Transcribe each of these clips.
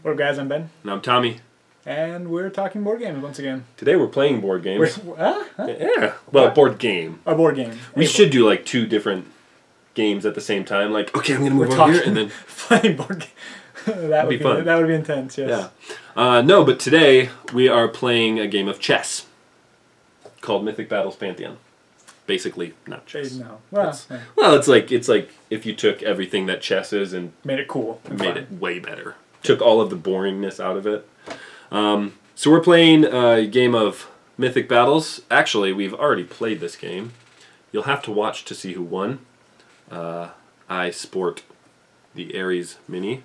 What up, guys? I'm Ben. And I'm Tommy. And we're talking board games once again. Today we're playing board games. Yeah. Well, what? Board game. A board game. We should do like 2 different games at the same time. Like, okay, I'm going to move over here and then... playing board game. That would be fun. That would be intense, yes. Yeah. No, but today we are playing a game of chess called Mythic Battles Pantheon. Basically, not chess. No. Well, it's like if you took everything that chess is and made it cool. Made it way better. Took all of the boringness out of it. So we're playing a game of Mythic Battles. Actually, we've already played this game. You'll have to watch to see who won. I sport the Ares Mini,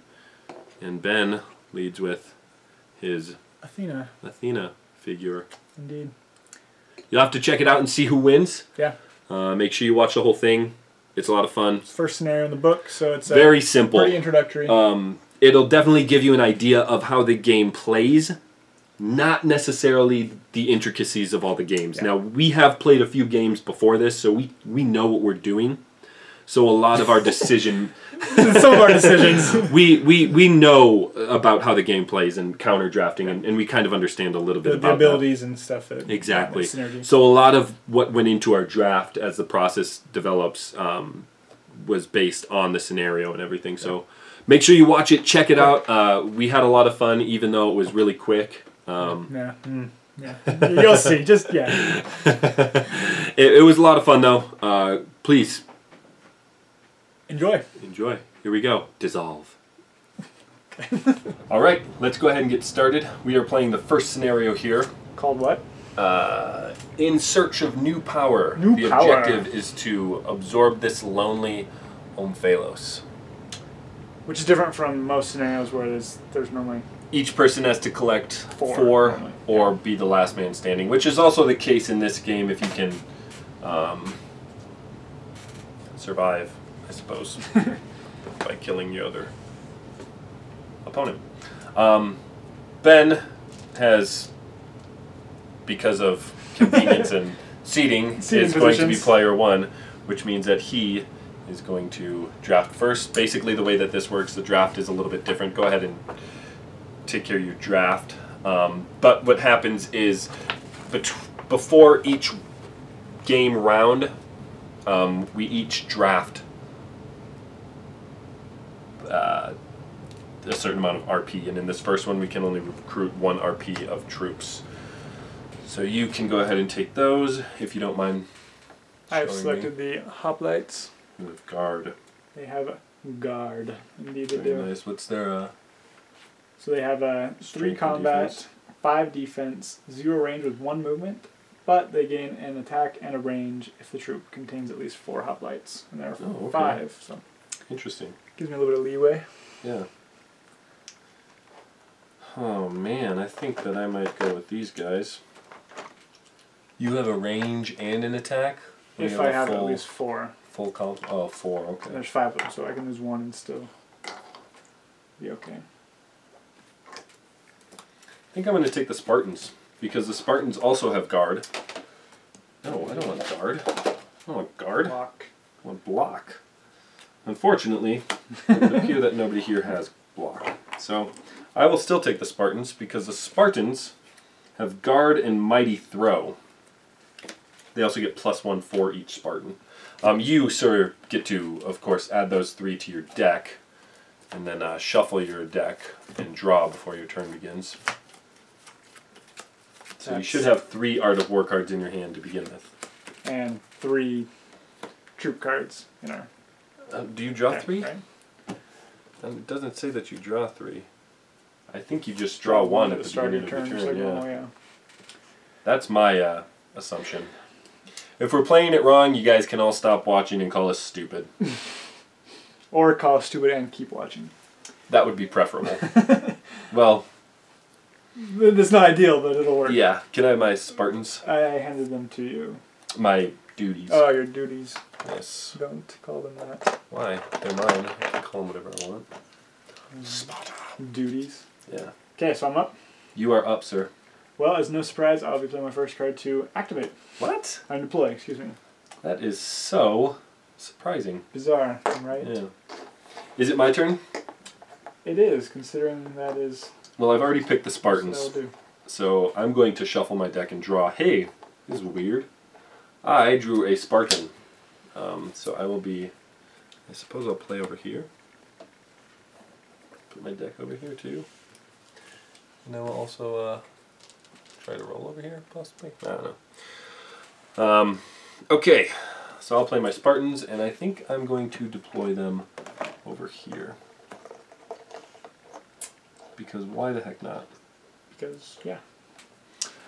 and Ben leads with his Athena figure. Indeed. You'll have to check it out and see who wins. Yeah. Make sure you watch the whole thing. It's a lot of fun. It's the first scenario in the book, so it's very simple. Pretty introductory. It'll definitely give you an idea of how the game plays, not necessarily the intricacies of all the games. Yeah. Now, we have played a few games before this, so we know what we're doing. So a lot of our some of our decisions, we know about how the game plays and counter drafting, and we kind of understand a little bit about the abilities that. And stuff. Exactly. So a lot of what went into our draft as the process develops was based on the scenario and everything. So make sure you watch it, check it out. We had a lot of fun, even though it was really quick. Yeah. You'll see. It was a lot of fun though. Please. Enjoy. Here we go. Dissolve. All right, let's go ahead and get started. We are playing the first scenario here. Called what? In search of new power. The objective is to absorb this lonely Omphalos. Which is different from most scenarios where there's normally... Each person has to collect four or be the last man standing, which is also the case in this game if you can survive, I suppose, by killing your other opponent. Ben has, because of convenience and seating is going to be player 1, which means that he is going to draft first. Basically, the way that this works, the draft is a little bit different. Go ahead and take care of your draft. But what happens is, before each game round, we each draft a certain amount of RP, and in this first one we can only recruit 1 RP of troops. So you can go ahead and take those if you don't mind. I've selected the hoplites. With guard. They have a guard. Indeed they Very do. Nice. What's their So they have 3 combat, 5 defense, 0 range with 1 movement, but they gain an attack and a range if the troop contains at least 4 hoplites. And there are 5. So interesting. Gives me a little bit of leeway. Yeah. Oh man, I think that I might go with these guys. You have a range and an attack? If I have at least 4. Full count? Oh, 4, okay. There's 5 of them, so I can lose 1 and still be okay. I think I'm going to take the Spartans, because the Spartans also have guard. No, I don't want guard. I don't want guard. Block. I want block. Unfortunately, it would appear that nobody here has block. So, I will still take the Spartans, because the Spartans have guard and mighty throw. They also get +1 for each Spartan. You, sir, get to, of course, add those 3 to your deck, and then shuffle your deck and draw before your turn begins. So you should have 3 Art of War cards in your hand to begin with. And 3 troop cards in our... do you draw 3? Right? It doesn't say that you draw 3. I think you just draw 1 at the beginning of your turn. Yeah. That's my assumption. If we're playing it wrong, you guys can all stop watching and call us stupid. Or call us stupid and keep watching. That would be preferable. Well... It's not ideal, but it'll work. Yeah. Can I have my Spartans? I handed them to you. My duties. Oh, your duties. Yes. Don't call them that. Why? They're mine. I can call them whatever I want. Sparta. Duties. Yeah. Okay, so I'm up. You are up, sir. Well, as no surprise, I'll be playing my first card to activate. What? Deploy, excuse me. That is so surprising. Bizarre, right? Yeah. Is it my turn? It is, considering that is... Well, I've already picked the Spartans. That'll do. So I'm going to shuffle my deck and draw. Hey, this is weird. I drew a Spartan. So I will be... I suppose I'll play over here. Put my deck over here too. And I will also try to roll over here, possibly. I don't know. Okay, so I'll play my Spartans, and I think I'm going to deploy them over here. Because why the heck not? Because, yeah.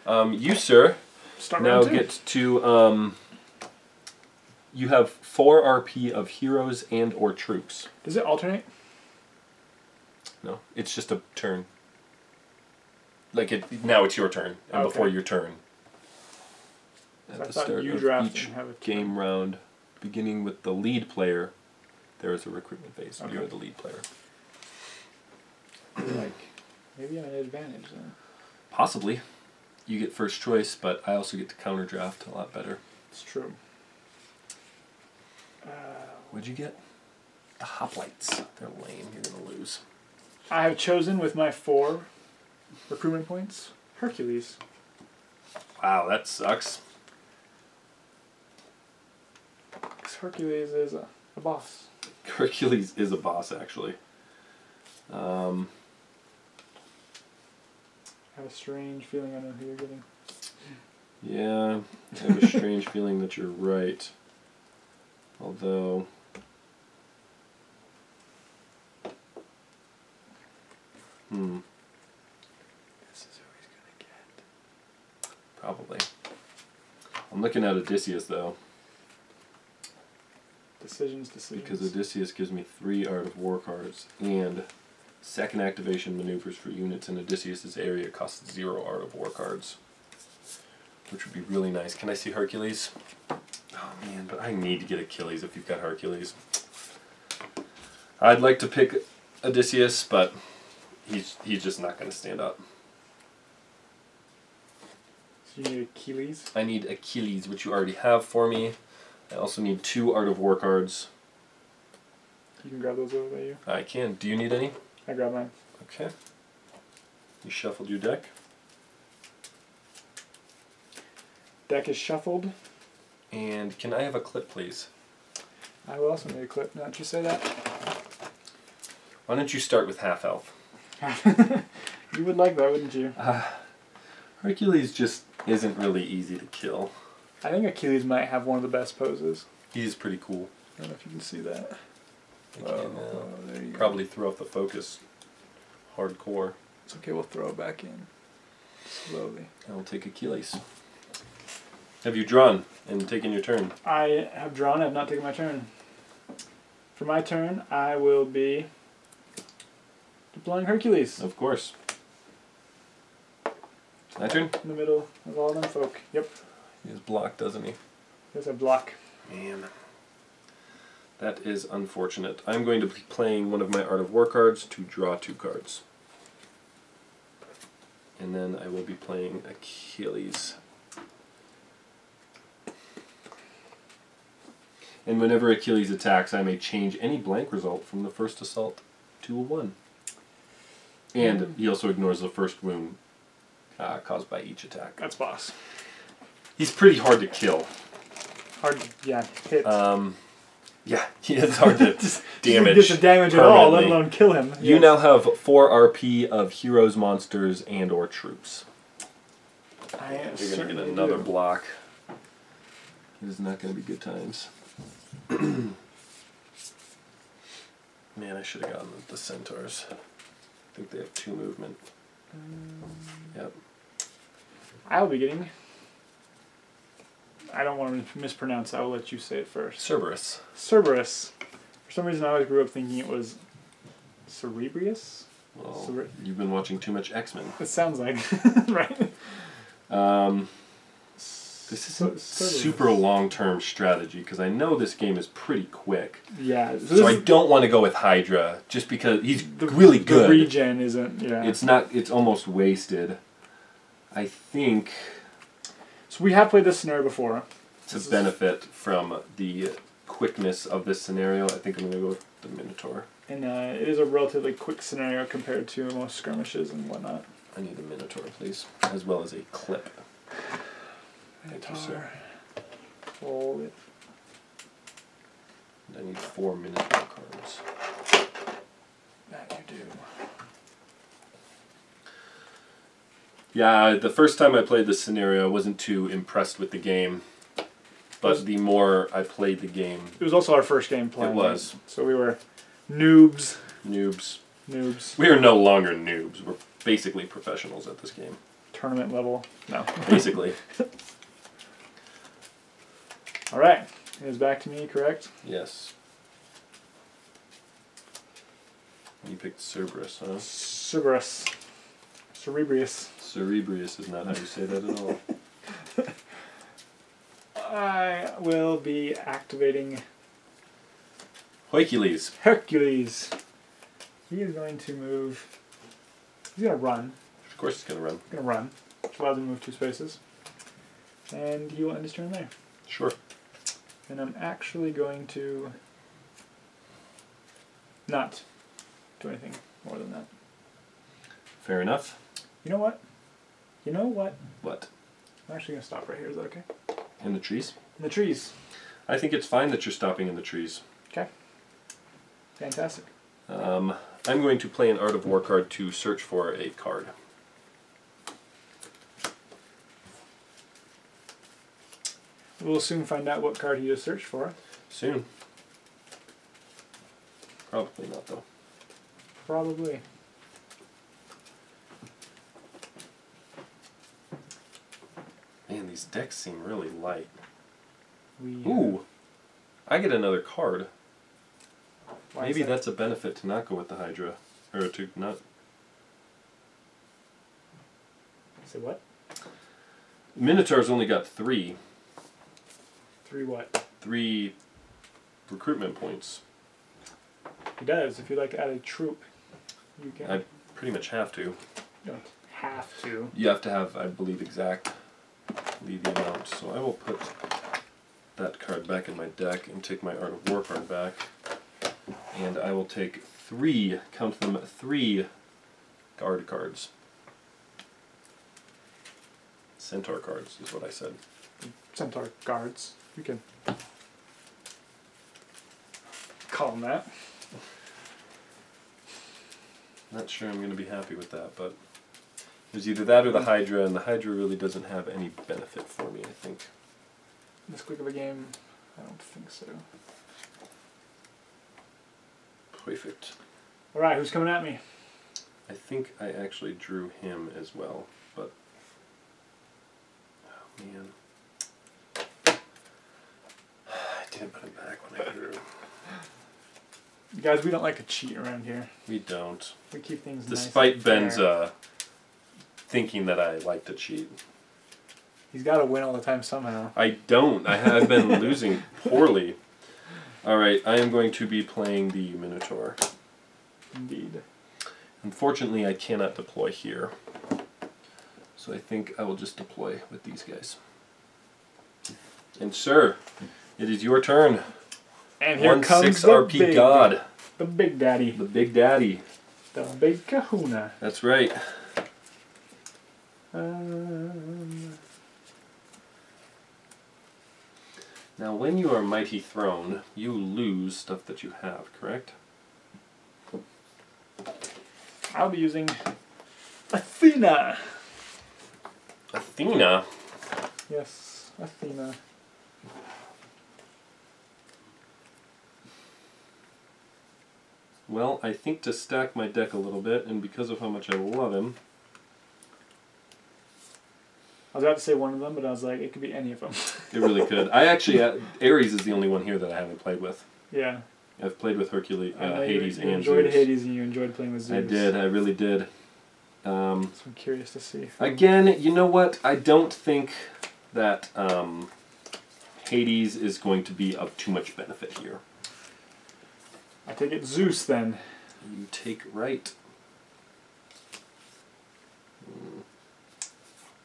You, sir, now get to... you have 4 RP of heroes and or troops. Does it alternate? No, it's just a turn. Like now it's your turn, and before your turn. At the start of each game round, beginning with the lead player, there is a recruitment phase. Okay. You're the lead player. Like, maybe I'm at an advantage then. Possibly. You get first choice, but I also get to counter draft a lot better. It's true. What'd you get? The hoplites. They're lame. You're going to lose. I have chosen with my 4 recruitment points Hercules. Wow, that sucks. Because Hercules is a boss. Hercules is a boss, actually. I have a strange feeling I know who you're getting. Yeah, I have a strange feeling that you're right. Although... This is who he's going to get. Probably. I'm looking at Odysseus, though. Decisions. Because Odysseus gives me 3 Art of War cards, and second activation maneuvers for units in Odysseus' area costs 0 Art of War cards. Which would be really nice. Can I see Hercules? Oh man, but I need to get Achilles if you've got Hercules. I'd like to pick Odysseus, but he's just not going to stand up. So you need Achilles? I need Achilles, which you already have for me. I also need 2 Art of War cards. You can grab those over by you? I can. Do you need any? I grab mine. Okay. You shuffled your deck. Deck is shuffled. And can I have a clip, please? I will also need a clip. Now that you say that. Why don't you start with half health? You would like that, wouldn't you? Hercules just isn't really easy to kill. I think Achilles might have one of the best poses. He's pretty cool. I don't know if you can see that. There you probably go. Threw off the focus hardcore. It's okay, we'll throw it back in. Slowly. I will take Achilles. Have you drawn and taken your turn? I have drawn, I have not taken my turn. For my turn, I will be deploying Hercules. Of course. My turn? In the middle of all them folk. Yep. He is blocked, doesn't he? There's a block. Man. That is unfortunate. I'm going to be playing one of my Art of War cards to draw 2 cards. And then I will be playing Achilles. And whenever Achilles attacks, I may change any blank result from the first assault to a 1. And he also ignores the first wound caused by each attack. That's boss. He's pretty hard to kill. Hard to, yeah, hit. Yeah, it's hard to damage. Get the damage at all, let alone kill him. You now have 4 RP of heroes, monsters, and or troops. You're going to get another block. It is not going to be good times. Man, I should have gotten the centaurs. I think they have 2 movement. Yep. I'll be getting... I don't want to mispronounce it. I will let you say it first. Cerberus. Cerberus. For some reason, I always grew up thinking it was Cerebrius. Well, you've been watching too much X-Men. It sounds like, right? This is a super long-term strategy because I know this game is pretty quick. Yeah. So I don't want to go with Hydra just because he's really good. The regen isn't. Yeah. It's not. It's almost wasted. I think. So we have played this scenario before. To benefit from the quickness of this scenario, I think I'm going to go with the Minotaur. And it is a relatively quick scenario compared to most skirmishes and whatnot. I need a Minotaur, please, as well as a clip. Thank you, sir. Hold it. And I need 4 Minotaur cards. That you do. Yeah, the first time I played this scenario, I wasn't too impressed with the game. But the more I played the game... It was also our first game playing. It was. So we were noobs. Noobs. Noobs. We are no longer noobs. We're basically professionals at this game. Tournament level. No. Basically. Alright. It is back to me, correct? Yes. You picked Cerberus, huh? Cerberus. Cerebrius. Cerebrius is not how you say that at all. I will be activating Hercules. Hercules. He is going to move. He's going to run. Of course he's going to run. He's going to run. Which allows him to move 2 spaces. And he will end his turn there. Sure. And I'm actually going to not do anything more than that. Fair enough. You know what? You know what? What? I'm actually going to stop right here. Is that okay? In the trees? In the trees. I think it's fine that you're stopping in the trees. Okay. Fantastic. I'm going to play an Art of War card to search for a card. We'll soon find out what card he just searched for. Soon. Probably not, though. Probably. Man, these decks seem really light. We, Ooh! I get another card. Maybe that? that's a benefit to not go with the Hydra. Or to not... Say what? Minotaur's only got 3. 3 what? 3 recruitment points. He does. If you like to add a troop, you can. I pretty much have to. You don't have to. You have to have, I believe, exactly the amount. So I will put that card back in my deck and take my Art of War card back. And I will take 3, count them, 3 guard cards. Centaur cards is what I said. Centaur guards. You can call them that. Not sure I'm going to be happy with that, but there's either that or the Hydra, and the Hydra really doesn't have any benefit for me, I think. This quick of a game, I don't think so. Perfect. Alright, who's coming at me? I think I actually drew him as well, but... Oh, man. I didn't put him back when I drew. Guys, we don't like to cheat around here. We don't. We keep things Despite nice and Ben's fair. thinking that I like to cheat. He's got to win all the time somehow. I don't. I have been losing poorly. Alright, I am going to be playing the Minotaur. Indeed. Unfortunately, I cannot deploy here. So I think I will just deploy with these guys. And sir, it is your turn. And here comes 1/6 the RP big, God. The big daddy. The big daddy. The big kahuna. That's right. Now when you are mighty thrown, you lose stuff that you have, correct? I'll be using Athena. Athena? Yes, Athena. Well, I think to stack my deck a little bit, and because of how much I love him... I was about to say one of them, but I was like, it could be any of them. It really could. I actually, Ares is the only one here that I haven't played with. Yeah. I've played with Hercules, Hades, you and enjoyed Zeus. Hades and you enjoyed playing with Zeus. I did, I really did. So I'm curious to see. Again, you know what? I don't think that Hades is going to be of too much benefit here. I take it Zeus then. You take right.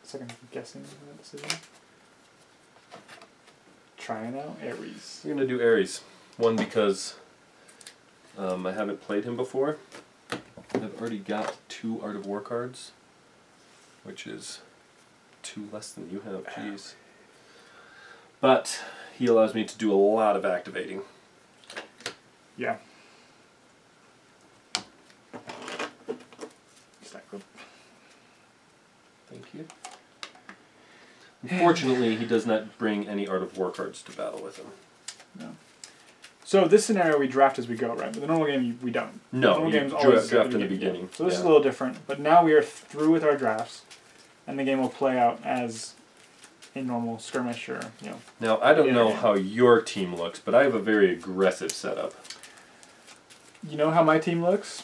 Second guessing that decision. Trying out Ares. We're going to do Ares. One, because I haven't played him before. I've already got 2 Art of War cards, which is 2 less than you have. Jeez. But he allows me to do a lot of activating. Yeah. Thank you. Unfortunately, he does not bring any Art of War cards to battle with him. No. So this scenario we draft as we go, right? But the normal game we don't. No, the normal you game's always draft in the beginning. So this is a little different. But now we are through with our drafts, and the game will play out as a normal skirmish or, you know. Now, I don't know how your team looks, but I have a very aggressive setup. You know how my team looks?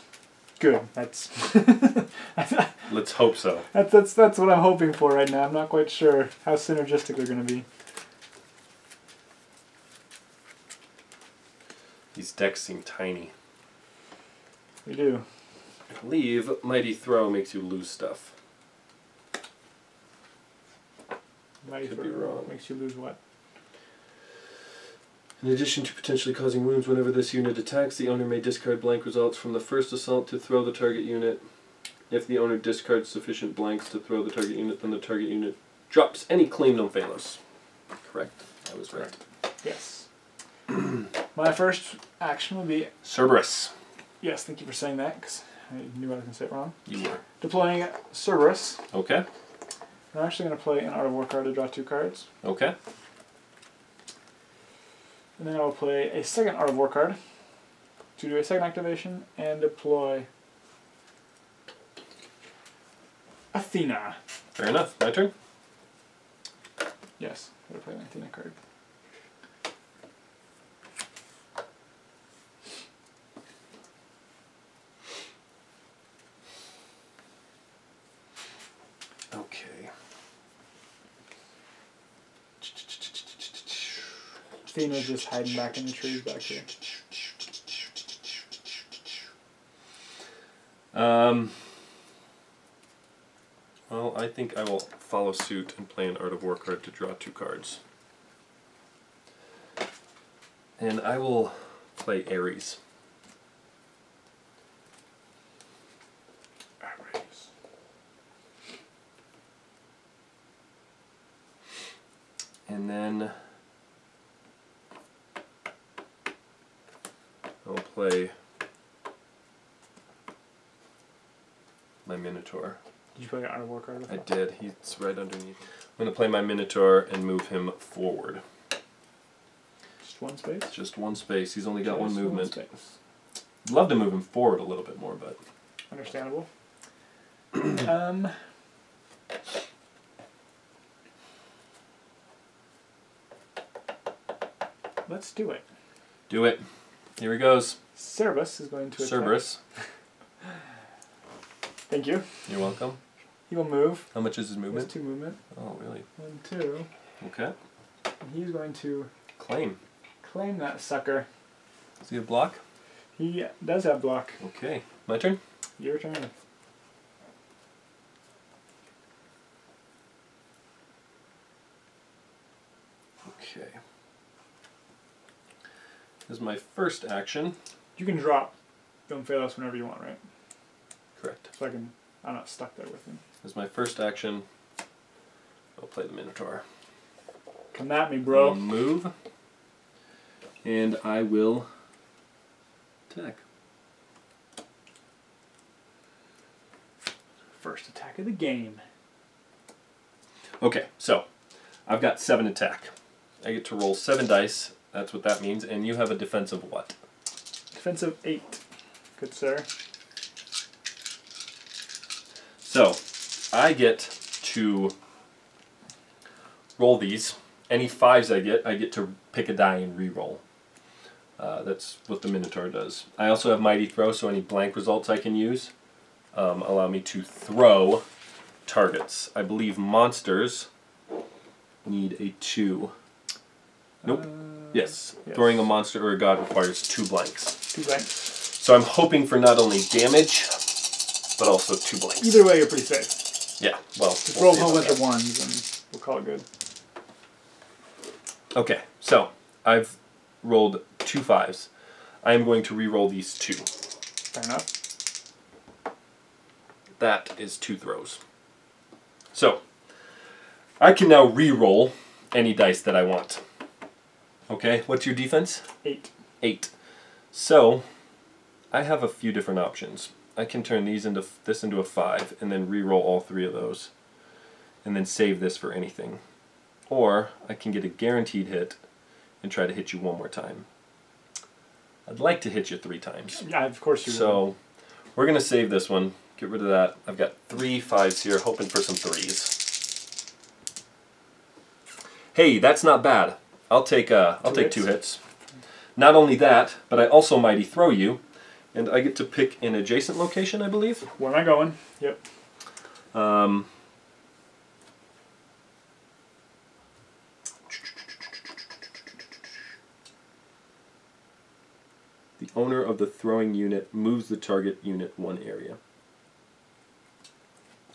Good. That's Let's hope so. That's what I'm hoping for right now. I'm not quite sure how synergistic they're going to be. These decks seem tiny. They do. I believe Mighty Throw makes you lose stuff. Mighty Could be wrong. Makes you lose what? In addition to potentially causing wounds whenever this unit attacks, the owner may discard blank results from the first assault to throw the target unit. If the owner discards sufficient blanks to throw the target unit, then the target unit drops any claimed on Phalos. Correct. I was right. Yes. My first action will be... Cerberus. Yes, thank you for saying that, because I knew I was going to say it wrong. You were. Deploying Cerberus. Okay. I'm actually going to play an Art of War card to draw 2 cards. Okay. And then I'll play a second Art of War card to do a second activation and deploy Athena. Fair enough. My turn? Yes, I'm going to play an Athena card. Okay. Athena's just hiding back in the trees back here. Well, I think I will follow suit and play an Art of War card to draw 2 cards. And I will play Ares. Ares. And then I'll play my Minotaur. Did you play an Art of War card with I that? did. He's right underneath. I'm going to play my Minotaur and move him forward. Just 1 space? Just 1 space. He's only got 1 Just movement. 1 space. I'd love to move him forward a little bit more, but... Understandable. Let's do it. Do it. Here he goes. Cerberus is going to attack. Cerberus. Thank you. You're welcome. He will move. How much is his He has movement? 2 movement. Oh, really? 1, 2. Okay. And he's going to Claim. claim that sucker. Does he have block? He does have block. Okay. My turn? Your turn. Okay. This is my first action. You can drop Film Phalos whenever you want, right? Correct. So I'm not stuck there with him. This is my first action. I'll play the Minotaur. Come at me, bro. I'll move. And I will attack. First attack of the game. Okay, so I've got 7 attack. I get to roll 7 dice. That's what that means. And you have a defensive what? Defensive 8. Good sir. So I get to roll these. Any 5s I get to pick a die and re-roll. That's what the Minotaur does. I also have Mighty Throw, so any blank results I can use allow me to throw targets. I believe monsters need a 2. Nope. Yes. Throwing a monster or a god requires 2 blanks. 2 blanks. So I'm hoping for not only damage, but also 2 blanks. Either way, you're pretty safe. Yeah, well. Just roll a whole bunch of 1s and we'll call it good. Okay, so I've rolled 2 5s. I am going to re-roll these 2. Fair enough. That is 2 throws. So, I can now re-roll any dice that I want. Okay, what's your defense? 8. 8. So, I have a few different options. I can turn this into a 5 and then re-roll all 3 of those. And then save this for anything. Or, I can get a guaranteed hit and try to hit you 1 more time. I'd like to hit you 3 times. Yeah, of course you will. So, we're going to save this one. Get rid of that. I've got 3 5s here, hoping for some 3s. Hey, that's not bad. I'll take 2 hits. Not only that, but I also Mighty Throw you, and I get to pick an adjacent location, I believe. Where am I going? Yep. The owner of the throwing unit moves the target unit 1 area.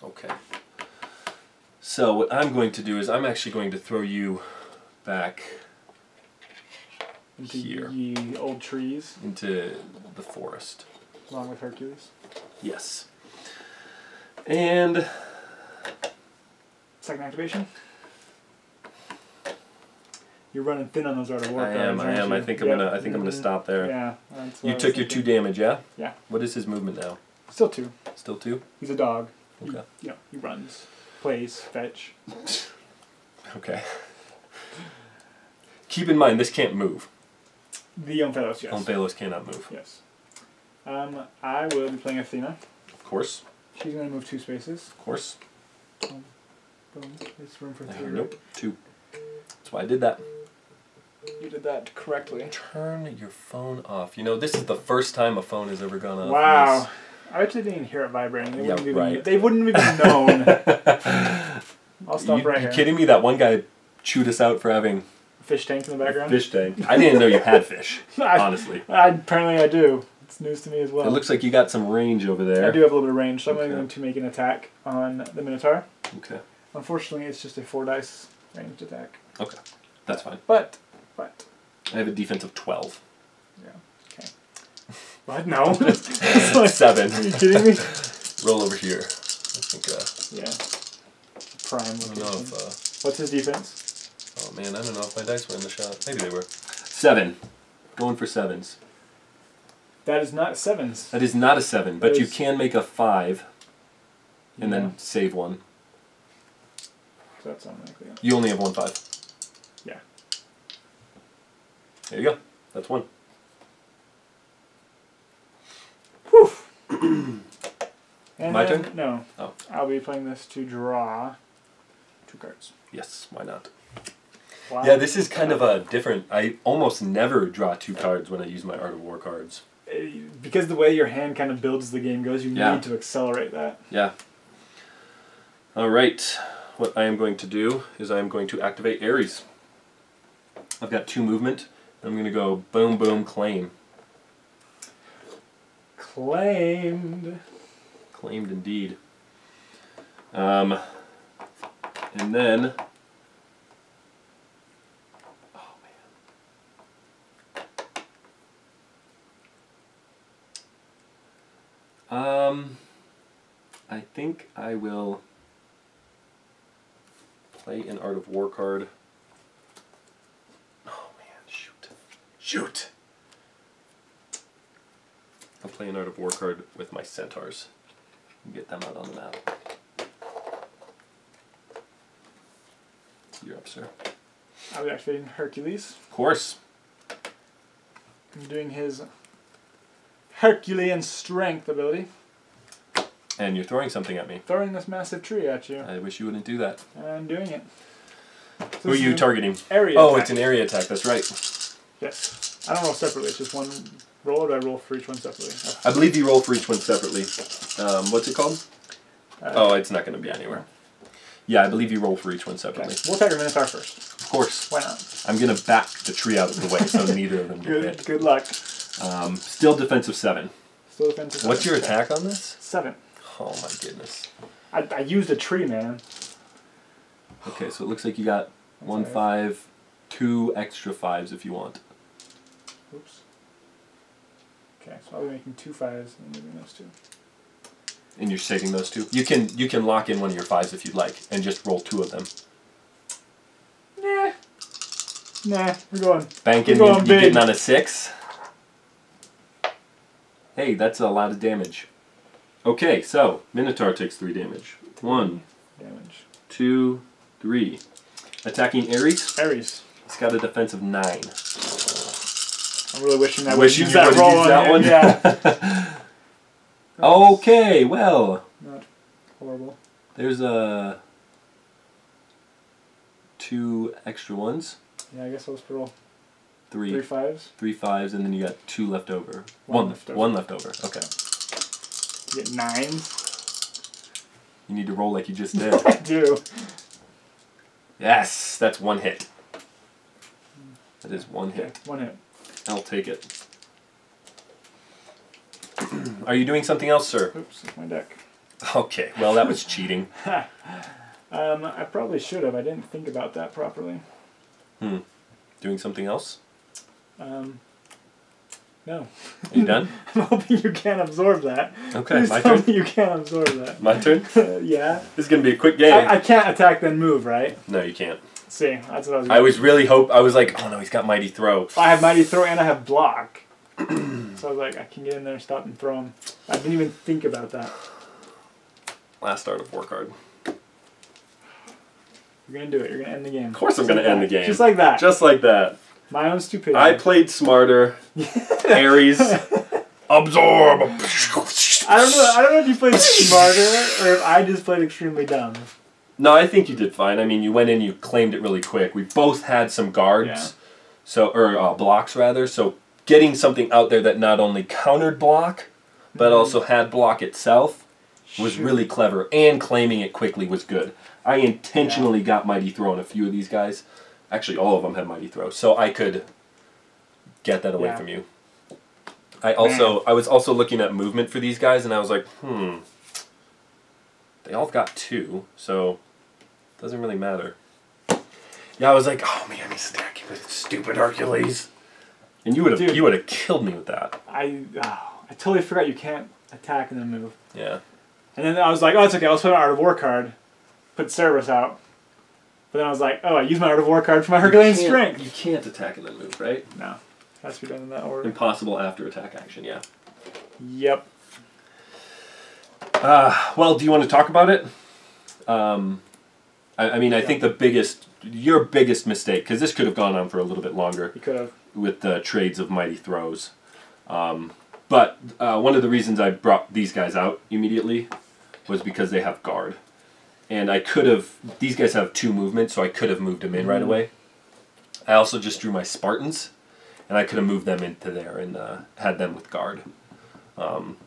Okay. So what I'm going to do is I'm actually going to throw you back Into here. the old trees. Into the forest. Along with Hercules. Yes. And second activation. You're running thin on those Art of War cards. I am. I think I'm gonna stop there. Yeah. You took your 2 damage, yeah? Yeah. What is his movement now? Still 2. Still 2? He's a dog. Okay. He runs, plays, fetch. Okay. Keep in mind, this can't move. The Omphalos, yes. Omphalos cannot move. Yes. I will be playing Athena. Of course. She's going to move 2 spaces. Of course. Boom. There's room for 3. Nope. 2. That's why I did that. You did that correctly. Turn your phone off. You know, this is the first time a phone has ever gone off. Wow. I actually didn't even hear it vibrating. They wouldn't have even known. I'll stop right here. You kidding me? That one guy chewed us out for having... Fish tank in the background? Fish tank. I didn't know you had fish, honestly. Apparently I do. It's news to me as well. It looks like you got some range over there. I do have a little bit of range, so I'm going to make an attack on the Minotaur. Okay. Unfortunately, it's just a 4 dice ranged attack. Okay. That's fine. But. I have a defense of 12. Yeah. Okay. What? No. 7. Are you kidding me? Roll over here. I think, yeah. Prime location. I don't know if, what's his defense? Oh man, I don't know if my dice were in the shot. Maybe they were. 7. Going for 7s. That is not 7s. That is not a 7, but you can make a 5 and then save 1. So that's unlikely. You only have 1 5. Yeah. There you go. That's 1. Whew. My turn? No. Oh. I'll be playing this to draw 2 cards. Yes, why not? Wow. Yeah, this is kind of a different... I almost never draw 2 cards when I use my Art of War cards. Because the way your hand kind of builds as the game goes, you need to accelerate that. Yeah. Alright. What I am going to do is I am going to activate Ares. I've got 2 movement. I'm going to go boom, boom, claim. Claimed. Claimed indeed. And then... Oh, man. I think I will play an Art of War card. Oh, man, shoot. Shoot! I'll play an Art of War card with my centaurs and get them out on the map. You're up, sir. I'll be activating Hercules. Of course. I'm doing his Herculean strength ability. And you're throwing something at me. Throwing this massive tree at you. I wish you wouldn't do that. I'm doing it. So who are you targeting? Area attack. It's an area attack, that's right. Yes. I don't roll separately, it's just one roll, or do I roll for each one separately? I believe you roll for each one separately. What's it called? It's not going to be anywhere. Yeah, I believe you roll for each one separately. Okay. We'll attack a Minotaur first. Of course. Why not? I'm going to back the tree out of the way so neither of them get hit. Good luck. Still defensive 7. Still defensive 7. What's your attack on this? 7. Oh my goodness. I used a tree, man. Okay, so it looks like you got 1 5, 2 extra 5s if you want. Oops. Okay, so I'll be making 2 5s and moving those 2. And you're saving those 2. You can lock in one of your 5s if you'd like, and just roll 2 of them. Nah, we're going. Banking, you're getting on a 6. Hey, that's a lot of damage. Okay, so Minotaur takes 3 damage. 1, 2, 3. Attacking Ares. Ares. He's got a defense of 9. I'm really wishing I would use that roll on that one. Yeah. Okay, well. Not horrible. There's 2 extra ones. Yeah, I guess I'll just roll 3 5s. 3 5s, and then you got 2 left over. 1 left over. 1 left over. Okay. You get 9s. You need to roll like you just did. I do. Yes, that's 1 hit. That is 1 hit. 1 hit. I'll take it. Are you doing something else, sir? Oops, it's my deck. Okay, well that was cheating. I probably should have. I didn't think about that properly. Doing something else? No. Are you done? I'm hoping you can't absorb that. Okay, Please my tell turn? me you can't absorb that. My turn? Yeah. This is going to be a quick game. I can't attack then move, right? No, you can't. See, that's what I was I was really I was like, oh no, he's got Mighty Throw. I have Mighty Throw and I have Block. So I was like, I can get in there, stop and throw him. I didn't even think about that. Last Art of War card. You're going to do it. You're going to end the game. Of course I'm going to end the game. Just like that. Just like that. My own stupidity. I played smarter. Ares. Absorb. I don't know if you played smarter or if I just played extremely dumb. No, I think you did fine. I mean, you went in, you claimed it really quick. We both had some guards, or blocks rather. So getting something out there that not only countered block, but also had block itself was really clever. And claiming it quickly was good. I intentionally got Mighty Throw on a few of these guys. Actually, all of them had Mighty Throw, so I could get that away from you. I was also looking at movement for these guys, and I was like, they all got 2, so it doesn't really matter. Yeah, I was like, oh man, he's stacking with stupid Hercules, and you would have killed me with that. I totally forgot you can't attack and then move. Yeah. And then I was like, oh, it's okay. I'll put an Art of War card, put Cerberus out. But then I was like, oh, I used my Art of War card for my Herculean Strength. You can't attack and then move, right? No. It has to be done in that order. Impossible after attack action, yeah. Yep. Well, do you want to talk about it? I mean, I think your biggest mistake, because this could have gone on for a little bit longer. You could have. With the trades of Mighty Throws. But one of the reasons I brought these guys out immediately was because they have guard. And I could have, these guys have 2 movements, so I could have moved them in right away. I also just drew my Spartans, and I could have moved them into there and had them with guard.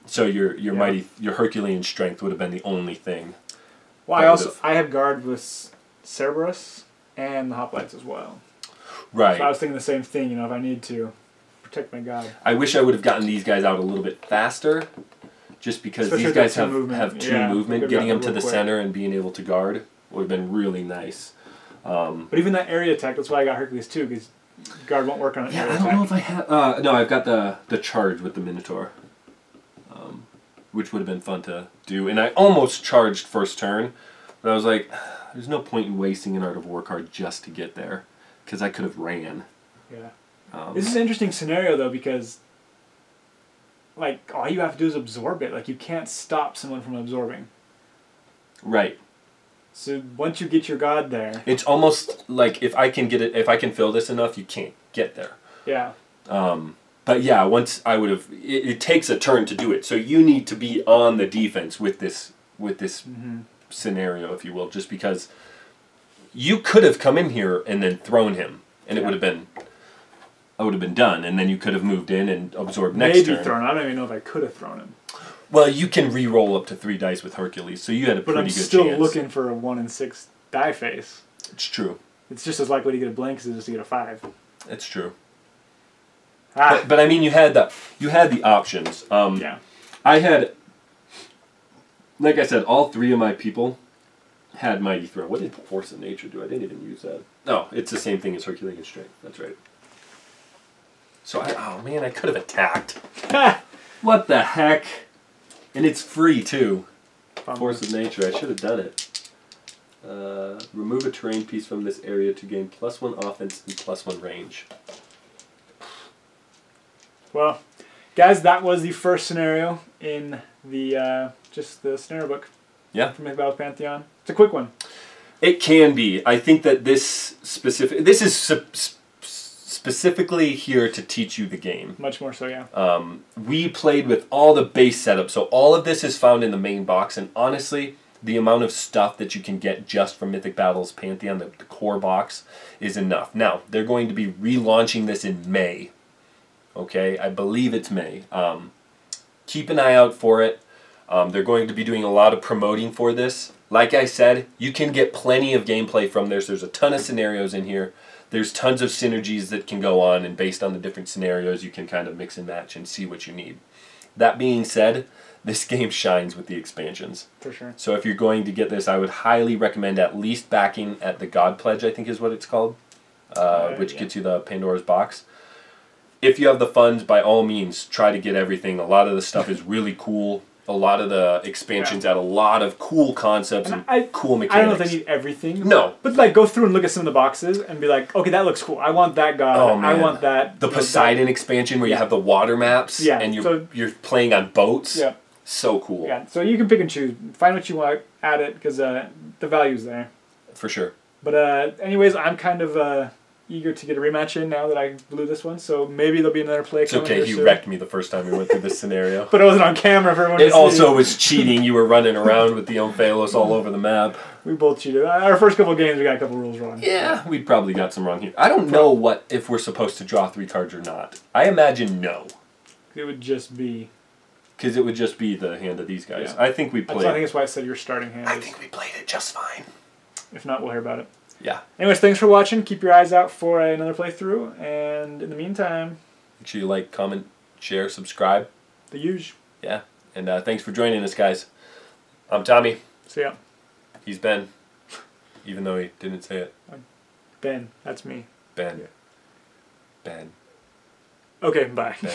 So your Herculean Strength would have been the only thing. Well, I have guard with Cerberus and the Hoplites as well. Right. So I was thinking the same thing, if I need to protect my god. I wish I would have gotten these guys out a little bit faster. Just because these guys have 2 movement, getting them to the center and being able to guard would have been really nice. But even that area attack, that's why I got Hercules too, because guard won't work on an area attack. I don't know if I have... no, I've got the charge with the Minotaur, which would have been fun to do. And I almost charged first turn, but I was like, there's no point in wasting an Art of War card just to get there, because I could have ran. Yeah. This is an interesting scenario, though, because... all you have to do is absorb it. You can't stop someone from absorbing. Right. So once you get your god there... It's almost like if I can fill this enough, you can't get there. Yeah. But yeah, once I would have... It takes a turn to do it. So you need to be on the defense with this scenario, if you will, just because you could have come in here and then thrown him, and it would have been... I would have been done, and then you could have moved in and absorbed next turn. Maybe thrown. I don't even know if I could have thrown him. Well, you can re-roll up to 3 dice with Hercules, so you had a pretty good chance. But I'm still looking for a 1 in 6 die face. It's true. It's just as likely to get a blank as it is to get a 5. It's true. But I mean, you had the options. Yeah. I had, like I said, all 3 of my people had Mighty Throw. What did Force of Nature do? I didn't even use that. No, it's the same thing as Herculean Strength. That's right. So, oh man, I could have attacked. What the heck? And it's free too. Bummer. Force of Nature. I should have done it. Remove a terrain piece from this area to gain +1 offense and +1 range. Well, guys, that was the first scenario in the just the scenario book. Yeah. From Mythic Battles Pantheon. It's a quick one. It can be. I think that this is specifically here to teach you the game. Much more so, yeah. We played with all the base setup, so all of this is found in the main box, and honestly, the amount of stuff that you can get just from Mythic Battles Pantheon, the core box, is enough. Now, they're going to be relaunching this in May. Okay, I believe it's May. Keep an eye out for it. They're going to be doing a lot of promoting for this. Like I said, you can get plenty of gameplay from this. There's a ton of scenarios in here. There's tons of synergies that can go on, and based on the different scenarios, you can kind of mix and match and see what you need. That being said, this game shines with the expansions. For sure. So if you're going to get this, I would highly recommend at least backing at the God Pledge, I think is what it's called, which gets you the Pandora's box. If you have the funds, by all means, try to get everything. A lot of the stuff is really cool. A lot of the expansions add a lot of cool concepts and cool mechanics. I don't know if they need everything. No. But like go through and look at some of the boxes and be like, okay, that looks cool. I want that god. Oh, man. I want that. The Poseidon expansion where you have the water maps and you're playing on boats. Yeah. So cool. Yeah. So you can pick and choose. Find what you want, add it, because the value's there. For sure. But anyways, I'm kind of eager to get a rematch in now that I blew this one. So maybe there'll be another play. It's okay. You wrecked me the first time we went through this scenario. But it wasn't on camera for everyone to see. It also was cheating. You were running around with the Omphalos all over the map. We both cheated. Our first couple of games, we got a couple rules wrong. Yeah, we probably got some wrong here. I don't know if we're supposed to draw 3 cards or not. I imagine no. It would just be... Because it would just be the hand of these guys. Yeah. I think we played... I think that's why I said your starting hand. I think we played it just fine. If not, we'll hear about it. Yeah. Anyways, thanks for watching. Keep your eyes out for another playthrough. And in the meantime... Make sure you like, comment, share, subscribe. The huge. Yeah. And thanks for joining us, guys. I'm Tommy. See ya. He's Ben. Even though he didn't say it. Ben. That's me. Ben. Yeah. Ben. Okay, bye. Ben.